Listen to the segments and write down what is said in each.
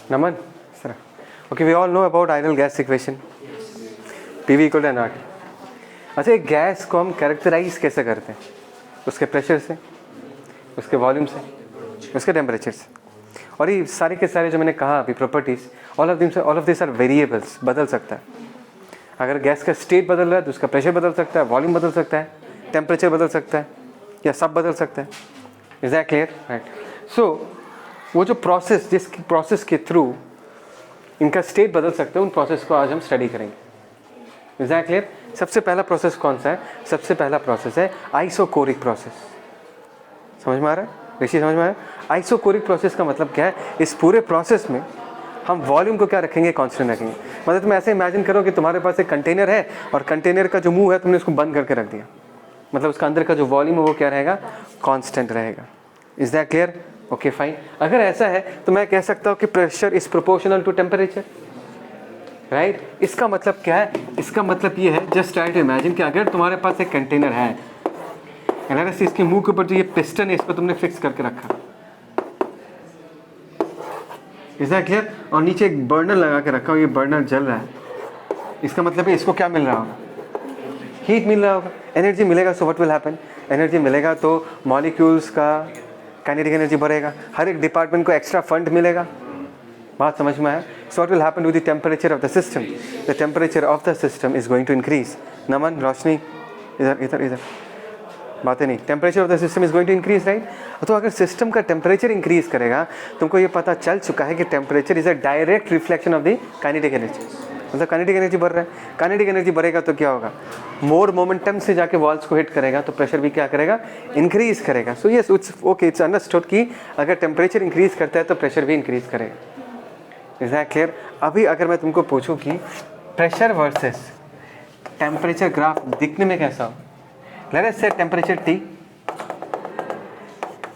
Naman, sir. Okay, we all know about ideal gas equation. PV equal to nRT. अच्छा, एक gas को हम characterise कैसे करते हैं? उसके प्रेशर से, उसके वॉल्यूम से, उसके टेम्परेचर से. और ये सारे के सारे जो मैंने कहा अभी properties, all of this are variables. बदल सकता है. अगर गैस का स्टेट बदल रहा है तो उसका प्रेशर बदल सकता है, वॉल्यूम बदल सकता है, टेम्परेचर बदल सकता है, या सब बदल सकता है. Is that clear? राइट. सो वो जो प्रोसेस, जिस प्रोसेस के थ्रू इनका स्टेट बदल सकते हैं, उन प्रोसेस को आज हम स्टडी करेंगे. Is that clear? सबसे पहला प्रोसेस कौन सा है? सबसे पहला प्रोसेस है आइसोकोरिक प्रोसेस. समझ में आ रहा है ऋषि? समझ में आ रहा है? आइसोकोरिक प्रोसेस का मतलब क्या है? इस पूरे प्रोसेस में हम वॉल्यूम को क्या रखेंगे? कांस्टेंट रखेंगे. मतलब तुम ऐसे इमेजिन करो कि तुम्हारे पास एक कंटेनर है और कंटेनर का जो मुंह है तुमने उसको बंद करके रख दिया. मतलब उसका अंदर का जो वॉल्यूम है वो क्या रहेगा? कांस्टेंट रहेगा. Is that clear? Okay fine. अगर ऐसा है तो मैं कह सकता हूँ कि pressure is proportional to temperature. Right. इसका मतलब क्या है? इसका मतलब ये है, जस्ट ट्राई टू इमेजिन कि अगर तुम्हारे पास एक कंटेनर है, अगर इसके मुंह के ऊपर जो ये पिस्टन है इसको तुमने फिक्स करके रखा. Is that clear? और नीचे एक बर्नर लगा के रखा हो, ये बर्नर जल रहा है. इसका मतलब है इसको क्या मिल रहा होगा? हीट मिल रहा होगा, एनर्जी मिलेगा. सो व्हाट विल हैपन? एनर्जी मिलेगा तो मॉलिक्यूल्स का काइनेटिक एनर्जी बढ़ेगा, हर एक डिपार्टमेंट को एक्स्ट्रा फंड मिलेगा. बात समझ में आया? So what will happen to the temperature of the system? The temperature of the system is going to increase. Naman, Roshni, इधर इधर इधर, बातें नहीं. Temperature of the system is going to increase, right. तो अगर सिस्टम का टेम्परेचर इंक्रीज करेगा, तुमको ये पता चल चुका है कि temperature is a direct reflection of the kinetic energy. मतलब काइनेटिक एनर्जी बढ़ रहा है. काइनेटिक एनर्जी बढ़ेगा तो क्या होगा? मोर मोमेंटम से जाके वॉल्स को हिट करेगा, तो प्रेशर भी क्या करेगा? इंक्रीज करेगा. So yes, okay, it's understood कि अगर टेम्परेचर इंक्रीज करता है तो प्रेशर भी इंक्रीज करेगा. Is that clear? अभी अगर मैं तुमको पूछूं कि प्रेशर वर्सेस टेम्परेचर ग्राफ दिखने में कैसा हो? लेट अस से टेम्परेचर T,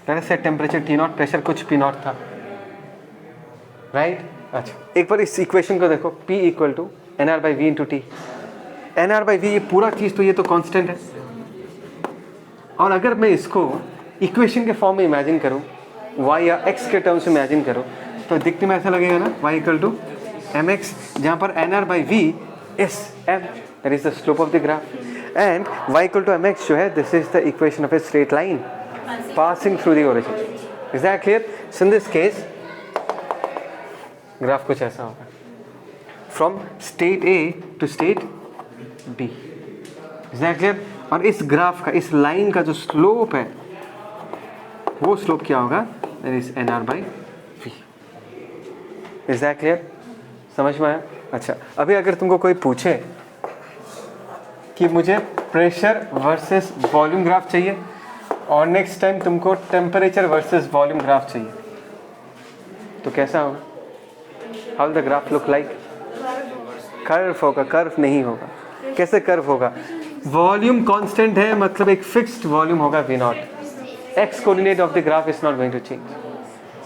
लेट अस से टेम्परेचर T0, प्रेशर कुछ P0 था, राइट. अच्छा, एक बार इस इक्वेशन को देखो. P equal to NR/V into T. NR/V ये पूरा चीज़ तो ये तो कांस्टेंट है. और अगर मैं इसको इक्वेशन के फॉर्म में इमेजिन करूं, y या x के टर्म्स में इमेजिन करूं, तो दिखने में ऐसा लगेगा ना, y इक्वल टू mx, जहाँ पर NR/V is m, that is the slope of the graph. And y equal to mx जो है, this is the equation of a straight line passing through the origin. Is that clear? So in this case graph कुछ ऐसा होगा, from state A to state B. Is that clear? और इस graph का, इस line का जो slope है, वो स्लोप क्या होगा? That is NR/V. Is that clear? समझ में आया? अच्छा, अभी अगर तुमको कोई पूछे कि मुझे प्रेशर वर्सेस वॉल्यूम ग्राफ चाहिए और नेक्स्ट टाइम तुमको टेम्परेचर वर्सेस वॉल्यूम ग्राफ चाहिए, तो कैसा होगा? How the graph look like? Curve होगा. कर्व नहीं होगा. कैसे कर्व होगा? वॉल्यूम कांस्टेंट है, मतलब एक फिक्स्ड वॉल्यूम होगा V0. X coordinate of the graph is not going to change.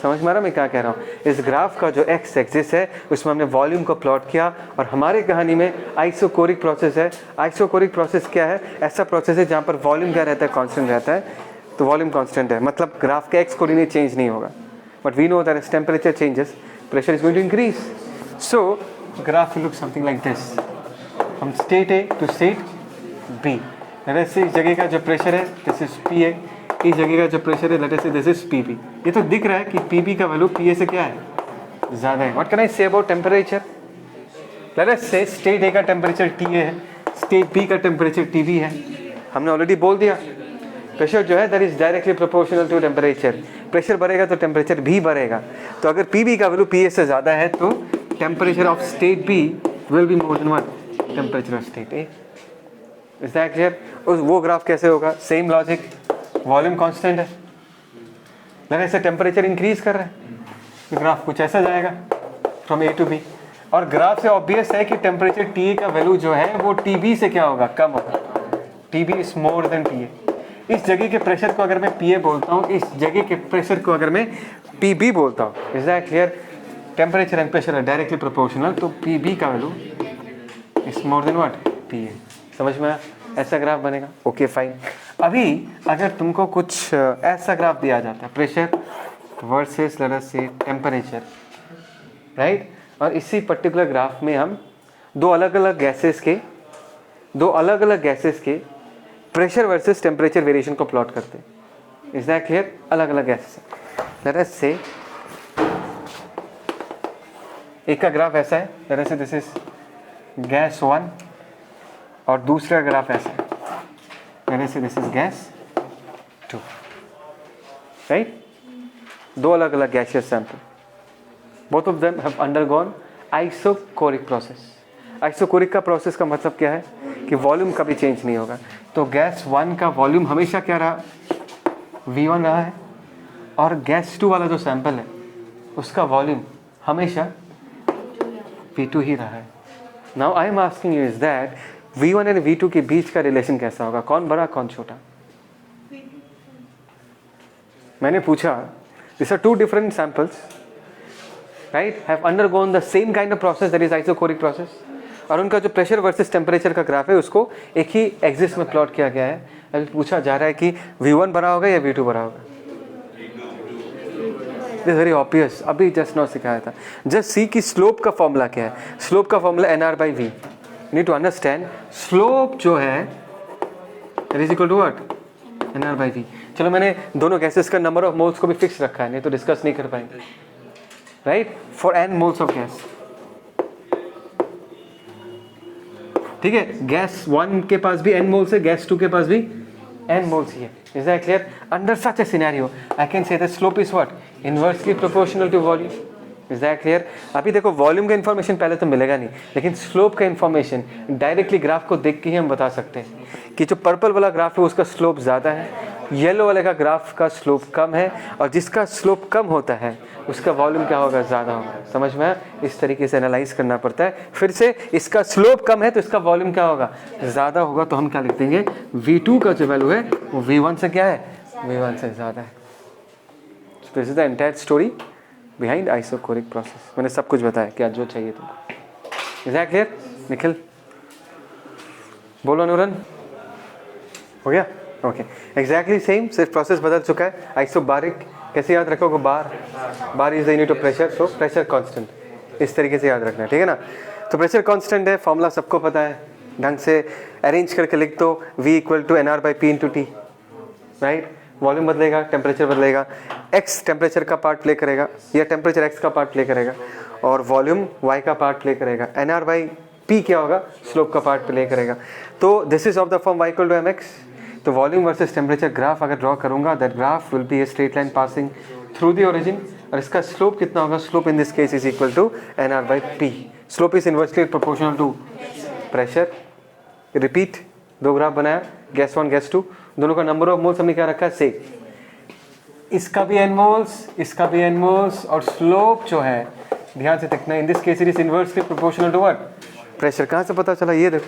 समझ में आ रहा मैं क्या कह रहा हूँ? इस ग्राफ का जो एक्स एक्सिस है उसमें हमने वॉल्यूम को प्लॉट किया, और हमारी कहानी में आइसोकोरिक प्रोसेस है. आइसोकोरिक प्रोसेस क्या है? ऐसा प्रोसेस है जहाँ पर वॉल्यूम क्या रहता है? कांस्टेंट रहता है. तो वॉल्यूम कांस्टेंट है, मतलब ग्राफ का एक्स कोऑर्डिनेट चेंज नहीं होगा. But we know that as temperature changes, pressure is going to increase. So graph will look something like this, from state A to state B. Let us say इस जगह का जो pressure है this is PA, इस जगह का जो pressure है let us say this is PB. ये तो दिख रहा है कि PB का वैल्यू PA से क्या है? ज़्यादा है. What can I say about temperature? Let us say state A का टेम्परेचर TA है, state B का टेम्परेचर TB है. हमने ऑलरेडी बोल दिया प्रेशर जो है that is directly proportional to temperature. Pressure बढ़ेगा तो टेम्परेचर भी बढ़ेगा. तो अगर PB का वैल्यू PA से ज़्यादा है तो temperature of state B will be more than what? Temperature of state A. Is that clear? वो ग्राफ कैसे होगा? सेम लॉजिक, वॉल्यूम कांस्टेंट है, लेकिन से टेम्परेचर इंक्रीज कर रहा है, तो ग्राफ कुछ ऐसा जाएगा फ्रॉम A टू B. और ग्राफ से ऑब्वियस है कि टेम्परेचर TA का वैल्यू जो है वो TB से क्या होगा? कम होगा. TB is more then PA. इस जगह के प्रेशर को अगर मैं PA बोलता हूँ, इस जगह के प्रेशर को अगर मैं PB बोलता हूँ. Is that clear? Temperature and pressure are directly proportional, तो PB का value is more than what? PA. समझ में आया? ऐसा ग्राफ बनेगा. Okay fine. अभी अगर तुमको कुछ ऐसा ग्राफ दिया जाता है, प्रेशर वर्सेस लेट अस से टेम्परेचर राइट। और इसी पर्टिकुलर ग्राफ में हम दो अलग अलग गैसेस के प्रेशर वर्सेस टेम्परेचर वेरिएशन को प्लॉट करते हैं। Is that clear? अलग अलग गैसेस। लेट अस से एक का ग्राफ ऐसा है, लेट अस से दिस इज गैस 1 और दूसरा ग्राफ ऐसा है, लेट अस से दिस इज गैस 2, राइट। दो अलग अलग gaseous sample, both of them have undergone isochoric process. Isochoric का प्रोसेस का मतलब क्या है कि वॉल्यूम कभी चेंज नहीं होगा। तो गैस 1 का वॉल्यूम हमेशा क्या रहा, V1 रहा है, और गैस 2 वाला जो सैंपल है उसका वॉल्यूम हमेशा V2 ही रहा है। Now I am asking you is that V1 and V2 के बीच का रिलेशन कैसा होगा, कौन बड़ा कौन छोटा? मैंने पूछा, these are two different samples, right, have undergone the same kind of process, that is isochoric process, और उनका जो प्रेशर वर्सेस टेम्परेचर का ग्राफ है उसको एक ही एक्सिस में प्लॉट किया गया है। अभी पूछा जा रहा है कि V1 बड़ा होगा या V2 बड़ा होगा। दिस वेरी ऑब्वियस, अभी जस्ट नाउ सिखाया था। जस्ट सी कि स्लोप का फॉर्मूला क्या है। स्लोप का formula NR/V। Need to understand slope जो है it is equal to what, NR/V। चलो मैंने दोनों गैसेस का नंबर ऑफ मोल्स को भी फिक्स रखा है, नहीं तो डिस्कस नहीं कर पाएंगे, right, for n moles of gas. ठीक है, गैस 1 के पास भी n मोल्स है, गैस 2 के पास भी n मोल्स ही है। Is that clear? Under such a scenario I can say that slope is what, inversely proportional to volume. Is that clear? अभी देखो वॉल्यूम का इन्फॉर्मेशन पहले तो मिलेगा नहीं, लेकिन स्लोप का इन्फॉर्मेशन डायरेक्टली ग्राफ को देख के ही हम बता सकते हैं कि जो पर्पल वाला ग्राफ है उसका स्लोप ज़्यादा है, येलो वाले का ग्राफ का स्लोप कम है, और जिसका स्लोप कम होता है उसका वॉल्यूम क्या होगा, ज़्यादा होगा। समझ में? इस तरीके से एनालाइज करना पड़ता है। फिर से इसका स्लोप कम है तो इसका वॉल्यूम क्या होगा, ज़्यादा होगा। तो हम क्या लिख देंगे, V2 का जो वैल्यू है वो V1 से क्या है, V1 से ज़्यादा है। This is the entire story behind isochoric process. मैंने सब कुछ बताया क्या जो चाहिए तुमको। Is that clear? निखिल बोलो, अनुरन हो गया? ओके, एग्जैक्टली सेम, सिर्फ प्रोसेस बदल चुका है। आइसोबारिक कैसे याद रखोगे, bar is the unit of pressure, so pressure constant, इस तरीके से याद रखना है, ठीक है ना। तो प्रेशर कांस्टेंट है, फॉर्मूला सबको पता है, ढंग से अरेंज करके लिख दो, V equal to NR/P into T, right. Volume बदलेगा, टेम्परेचर बदलेगा, X टेम्परेचर का पार्ट प्ले करेगा या टेम्परेचर X का पार्ट प्ले करेगा, और वॉल्यूम Y का पार्ट प्ले करेगा। NR/P क्या होगा, स्लोप का पार्ट प्ले करेगा। तो this is of the form Y equal to MX। तो वॉल्यूम वर्सेस टेम्परेचर ग्राफ अगर ड्रॉ करूंगा, that graph will be a straight line passing through the origin, और इसका स्लोप कितना होगा, slope in this case is equal to NR/P। Slope is inversely proportional to pressure. Repeat, दो graph बनाया, gas 1 gas 2, दोनों का number of moles हमने क्या रखा है, सेम। इसका भी n मोल्स, इसका भी n मोल्स, और स्लोप जो है ध्यान से देखना, in this case it is inversely proportional to what, pressure. कहाँ से पता चला, ये देखो,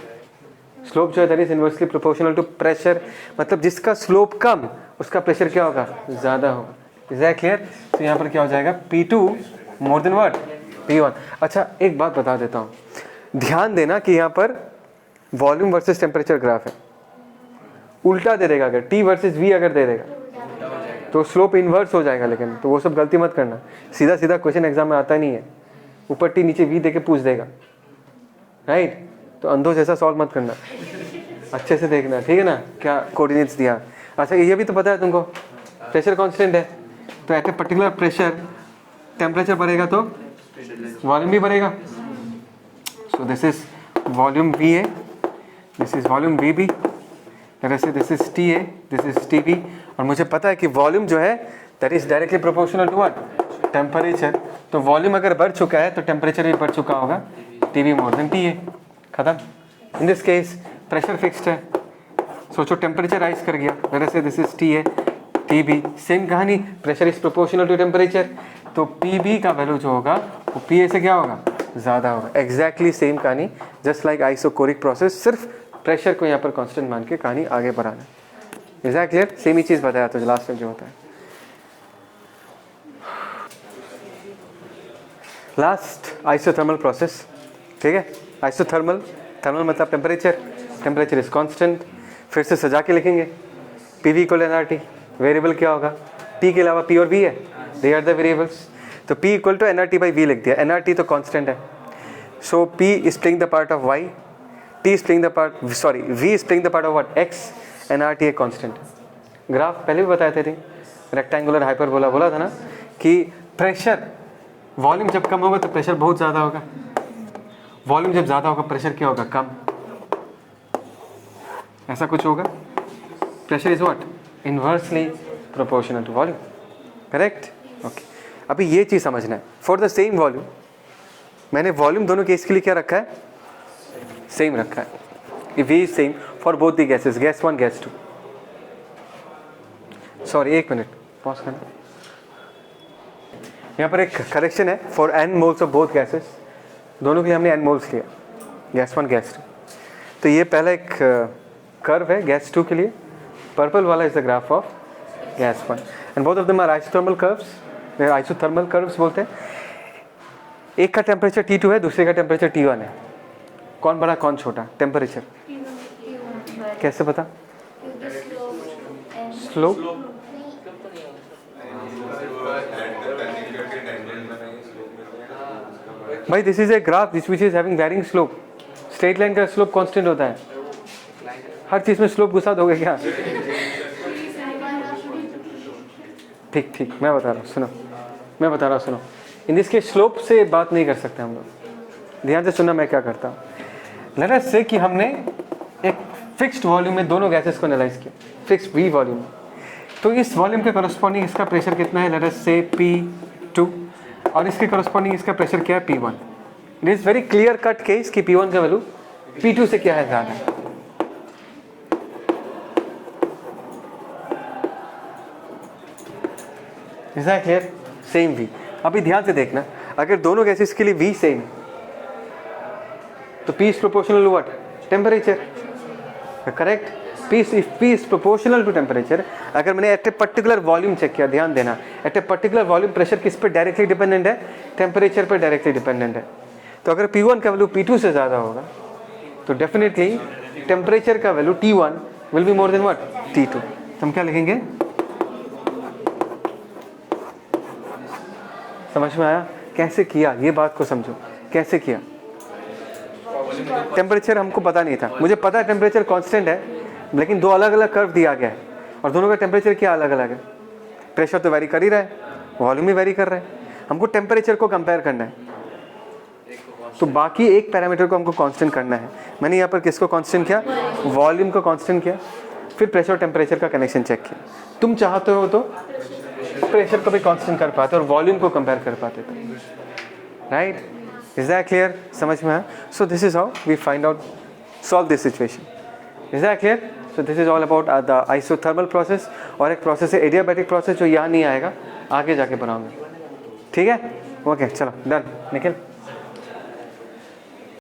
स्लोप जो है that is inversely proportional to pressure. मतलब जिसका स्लोप कम उसका प्रेशर क्या होगा, ज़्यादा होगा। Is that clear? तो यहाँ पर क्या हो जाएगा, P2 more than what, P1। अच्छा एक बात बता देता हूँ, ध्यान देना कि यहाँ पर वॉल्यूम वर्सेस टेम्परेचर ग्राफ है, उल्टा दे देगा। अगर T वर्सेस V अगर दे देगा तो स्लोप इन्वर्स हो जाएगा, लेकिन तो वो सब गलती मत करना। सीधा सीधा क्वेश्चन एग्जाम में आता नहीं है, ऊपर T नीचे V दे के पूछ देगा, राइट। तो अंधों जैसा सॉल्व मत करना, अच्छे से देखना, ठीक है ना, क्या कोऑर्डिनेट्स दिया। अच्छा ये भी तो पता है तुमको, प्रेशर कांस्टेंट है, तो at a particular pressure temperature बढ़ेगा तो वॉल्यूम भी बढ़ेगा। So this is volume VA, this is volume VB, this is TA, this is TB। और मुझे पता है कि वॉल्यूम जो है that is directly proportional to what, temperature. तो वॉल्यूम अगर बढ़ चुका है तो टेम्परेचर भी बढ़ चुका होगा, TB मोर देन TA। खत्म। In this case pressure fixed है, सोचो टेम्परेचर राइज कर गया, let's say this is TA, TB, same कहानी, pressure is proportional to temperature, तो PB का वैल्यू जो होगा वो PA से क्या होगा, ज़्यादा होगा। एग्जैक्टली सेम कहानी, जस्ट लाइक आइसोकोरिक प्रोसेस, सिर्फ प्रेशर को यहाँ पर कांस्टेंट मान के कहानी आगे बढ़ाना। Is that clear? सेम ही चीज़ बताया तो लास्ट में जो होता है। लास्ट आइसोथर्मल प्रोसेस, ठीक है। आइसोथर्मल, थर्मल मतलब टेम्परेचर, टेम्परेचर इज कांस्टेंट। फिर से सजा के लिखेंगे, PV इक्वल NRT। वेरिएबल क्या होगा, T के अलावा P और V है, दे आर द वेरिएबल्स। तो P इक्वल टू nRT/v लिख दिया। nRT तो कांस्टेंट है, सो P is playing the part of y, T is playing the part, sorry V is playing the part of what, x, nRT एक constant है। Graph पहले भी बताए थे, रेक्टेंगुलर हाइपरबोला बोला था ना कि प्रेशर, वॉल्यूम जब कम होगा तो प्रेशर बहुत ज़्यादा होगा, वॉल्यूम जब ज़्यादा होगा प्रेशर क्या होगा, कम, ऐसा कुछ होगा। Pressure is what, inversely proportional to volume, correct. Okay, अभी ये चीज़ समझना है, फॉर द सेम वॉल्यूम, मैंने वॉल्यूम दोनों केस के लिए क्या रखा है, सेम रखा है, V is same for both the gases, gas 1 gas 2। Sorry एक मिनट पॉज करना, यहाँ पर एक करेक्शन है, for n moles of both gases, दोनों के लिए हमने n मोल्स लिया, गैस 1 गैस 2। तो ये पहला एक कर्व है गैस 2 के लिए, पर्पल वाला is the graph of gas 1 and both of them are isothermal curves, isothermal curves बोलते हैं। एक का टेम्परेचर T2 है, दूसरे का टेम्परेचर T1 है, कौन बड़ा कौन छोटा टेम्परेचर, कैसे पता, स्लोप, भाई this is a graph which is having varying slope, straight line का स्लोप कांस्टेंट होता है, हर चीज में स्लोप घुसा दोगे क्या, ठीक ठीक मैं बता रहा हूँ सुनो, मैं बता रहा हूँ सुनो, इन दिस के स्लोप से बात नहीं कर सकते हम लोग, ध्यान से सुनना मैं क्या करता हूँ। लेट अस से कि हमने एक फिक्स्ड वॉल्यूम में दोनों गैसेस को एनालाइज किया, फिक्स्ड V वॉल्यूम में, तो इस वॉल्यूम के करस्पॉन्डिंग इसका प्रेशर कितना है, लेट अस से P2, और इसके करस्पॉन्डिंग इसका प्रेशर क्या है, P1। It is very clear cut case कि P1 का वैल्यू P2 से क्या है ज़्यादा है। Is that clear, same V। अभी ध्यान से देखना, अगर दोनों गैसेस के लिए V सेम तो P is proportional to what, temperature, correct. P is proportional to temperature. अगर मैंने at a particular volume check किया, ध्यान देना, at a particular volume pressure किस पे डायरेक्टली डिपेंडेंट है, टेम्परेचर पे डायरेक्टली डिपेंडेंट है। तो अगर P1 का वैल्यू P2 से ज़्यादा होगा तो डेफिनेटली टेम्परेचर का value T1 will be more than what, T2। तो हम क्या लिखेंगे, समझ में आया कैसे किया, ये बात को समझो कैसे किया। टेम्परेचर हमको पता नहीं था, मुझे पता है टेम्परेचर कांस्टेंट है, लेकिन दो अलग अलग कर्व दिया गया है और दोनों का टेम्परेचर क्या अलग अलग है, प्रेशर तो वेरी कर ही रहा है, वॉल्यूम भी वेरी कर रहा है, हमको टेम्परेचर को कंपेयर करना है, तो बाकी एक पैरामीटर को हमको कांस्टेंट करना है। मैंने यहाँ पर किसको कांस्टेंट किया, वॉल्यूम को कांस्टेंट किया, फिर प्रेशर और टेम्परेचर का कनेक्शन चेक किया। तुम चाहते हो तो प्रेशर को भी कांस्टेंट कर पाते और वॉल्यूम को कंपेयर कर पाते थे, राइट। इज दैट क्लियर, समझ में आया। So this is how we find out solve this situation. Is that clear. So this is all about the isothermal process, और एक प्रोसेस है एडियाबैटिक प्रोसेस जो यहाँ नहीं आएगा, आगे जाके बनाऊंगा, ठीक है। ओके चलो डन, निखिल।